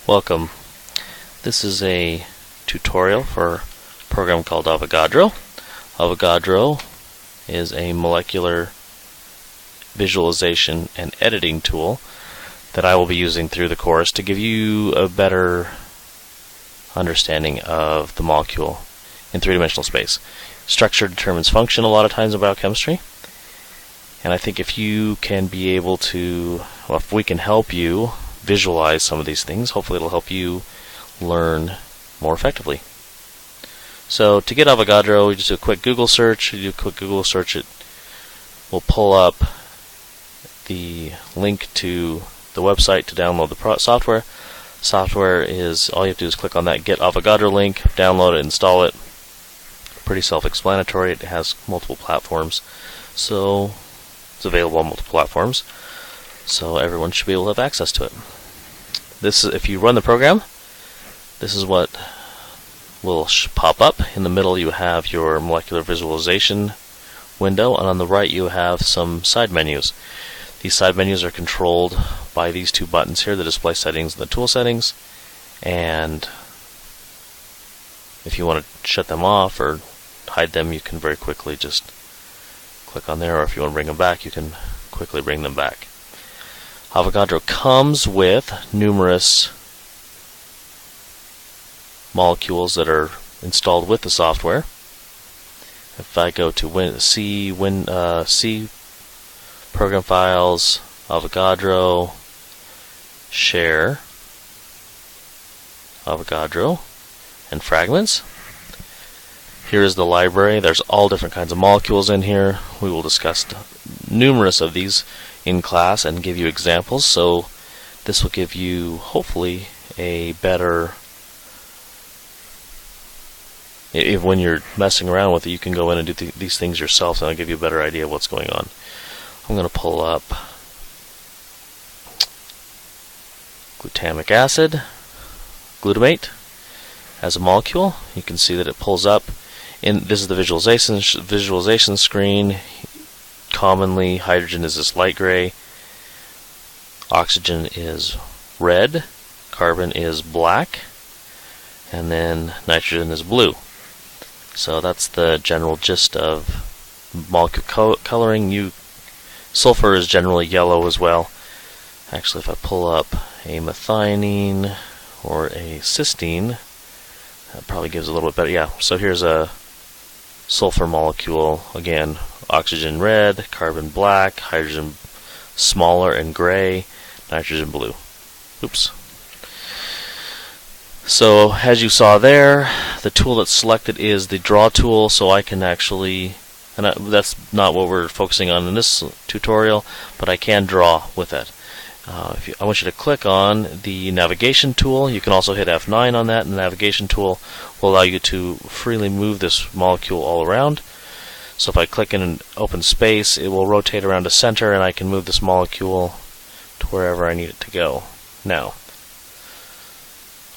Welcome. This is a tutorial for a program called Avogadro. Avogadro is a molecular visualization and editing tool that I will be using through the course to give you a better understanding of the molecule in three-dimensional space. Structure determines function a lot of times in biochemistry, and I think if you can be able to, well, if we can help you visualize some of these things, hopefully it'll help you learn more effectively. So to get Avogadro, you just do a quick Google search. You do a quick Google search, it will pull up the link to the website to download the software. Software is, all you have to do is click on that Get Avogadro link, download it, install it. Pretty self-explanatory. It has multiple platforms, so it's available on multiple platforms, so everyone should be able to have access to it. This is, if you run the program, this is what will pop up. In the middle you have your molecular visualization window, and on the right you have some side menus. These side menus are controlled by these two buttons here, the display settings and the tool settings, and if you want to shut them off or hide them, you can very quickly just click on there, or if you want to bring them back, you can quickly bring them back. Avogadro comes with numerous molecules that are installed with the software. If I go to C Program Files, Avogadro, Share, Avogadro, and Fragments. Here is the library. There's all different kinds of molecules in here. We will discuss numerous of these in class and give you examples, so this will give you hopefully a better, if when you're messing around with it, you can go in and do these things yourself, and I'll give you a better idea of what's going on. I'm going to pull up glutamic acid, glutamate, as a molecule. You can see that it pulls up. This is the visualization screen. Commonly, hydrogen is this light gray, oxygen is red, carbon is black, and then nitrogen is blue. So that's the general gist of molecule coloring. Sulfur is generally yellow as well. Actually, if I pull up a methionine or a cysteine, that probably gives a little bit better. Yeah, so here's a sulfur molecule. Again, oxygen red, carbon black, hydrogen smaller and gray, nitrogen blue. Oops. So as you saw there, the tool that's selected is the draw tool, so I can actually, and that's not what we're focusing on in this tutorial, but I can draw with it. I want you to click on the navigation tool. You can also hit F9 on that, and the navigation tool will allow you to freely move this molecule all around. So if I click in an open space, it will rotate around the center, and I can move this molecule to wherever I need it to go. Now,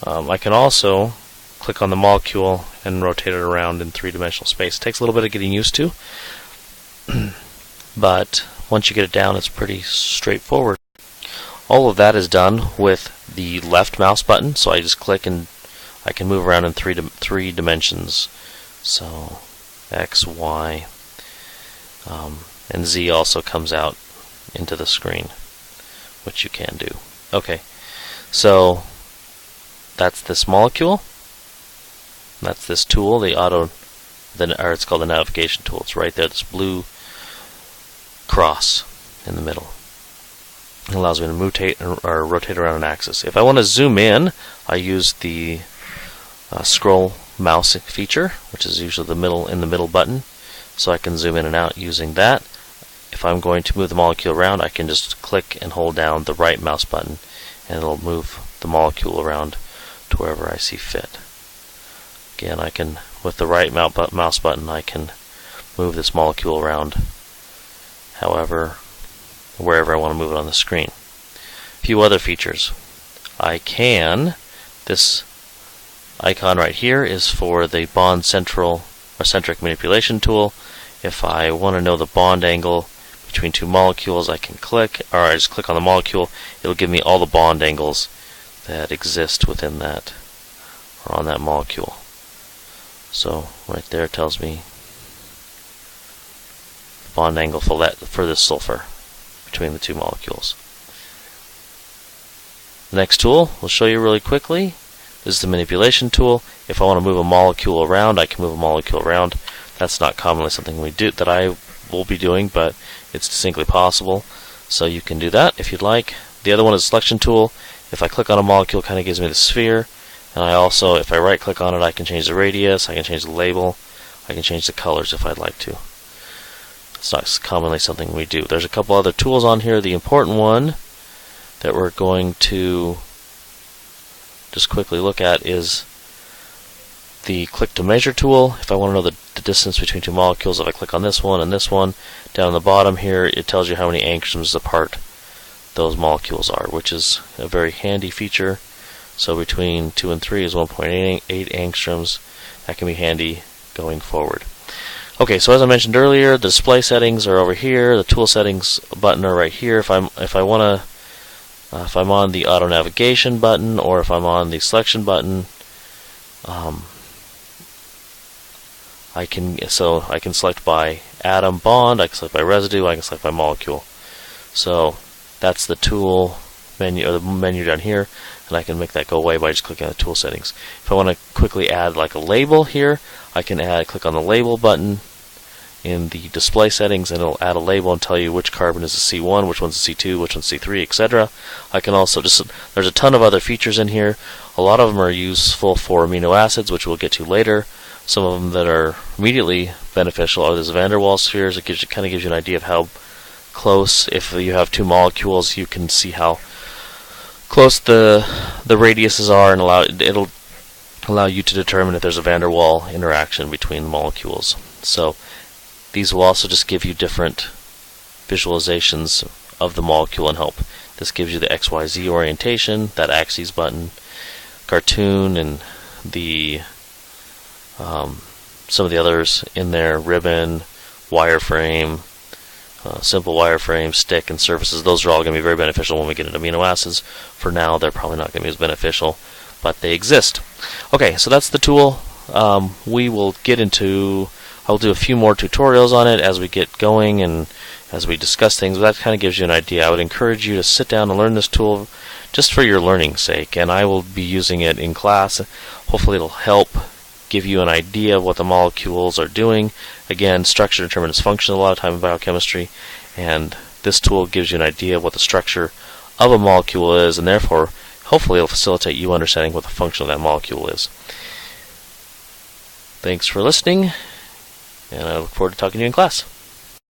I can also click on the molecule and rotate it around in three-dimensional space. It takes a little bit of getting used to, but once you get it down, it's pretty straightforward. All of that is done with the left mouse button, so I just click and I can move around in three dimensions. So X, Y, and Z also comes out into the screen, which you can do. Okay, so that's this molecule. That's this tool, or it's called the navigation tool. It's right there, this blue cross in the middle. It allows me to rotate around an axis. If I want to zoom in, I use the scroll mouse feature, which is usually in the middle button, so I can zoom in and out using that. If I'm going to move the molecule around, I can just click and hold down the right mouse button, and it'll move the molecule around to wherever I see fit. Again, I can, with the right mouse button, I can move this molecule around wherever I want to move it on the screen. A few other features. This icon right here is for the bond centric manipulation tool. If I want to know the bond angle between two molecules, I can click, or I just click on the molecule. It'll give me all the bond angles that exist within that, or on that molecule. So right there tells me the bond angle for this sulfur between the two molecules. The next tool we'll show you really quickly is the manipulation tool. If I want to move a molecule around, I can move a molecule around. That's not commonly something we do, that I will be doing, but it's distinctly possible. So you can do that if you'd like. The other one is the selection tool. If I click on a molecule, it kind of gives me the sphere. And I also, if I right click on it, I can change the radius, I can change the label, I can change the colors if I'd like to. It's not commonly something we do. There's a couple other tools on here. The important one that we're going to just quickly look at is the click to measure tool. If I want to know the distance between two molecules, if I click on this one and this one, down the bottom here it tells you how many angstroms apart those molecules are, which is a very handy feature. So between 2 and 3 is 1.8 angstroms. That can be handy going forward. Okay, so as I mentioned earlier, the display settings are over here. The tool settings button are right here. If I'm on the auto navigation button, or if I'm on the selection button, I can select by atom bond, I can select by residue, I can select by molecule. So that's the tool menu, or the menu down here, and I can make that go away by just clicking on the tool settings. If I want to quickly add like a label here, I can click on the label button in the display settings, and it'll add a label and tell you which carbon is a C1, which one's a C2, which one's C3, etc. I can also there's a ton of other features in here. A lot of them are useful for amino acids, which we'll get to later. Some of them that are immediately beneficial are the van der Waals spheres. It kind of gives you an idea of how close, if you have two molecules, you can see how close the radiuses are, and it'll allow you to determine if there's a van der Waal interaction between molecules. So these will also just give you different visualizations of the molecule and help. This gives you the XYZ orientation, that axes button, cartoon, and the some of the others in there, ribbon, wireframe, simple wireframe, stick, and surfaces. Those are all going to be very beneficial when we get into amino acids. For now, they're probably not going to be as beneficial, but they exist. Okay, so that's the tool. We will get into, I'll do a few more tutorials on it as we get going and as we discuss things, but that kind of gives you an idea. I would encourage you to sit down and learn this tool just for your learning's sake, and I will be using it in class. Hopefully it'll help give you an idea of what the molecules are doing. Again, structure determines function a lot of time in biochemistry, and this tool gives you an idea of what the structure of a molecule is, and therefore hopefully it'll facilitate you understanding what the function of that molecule is. Thanks for listening, and I look forward to talking to you in class.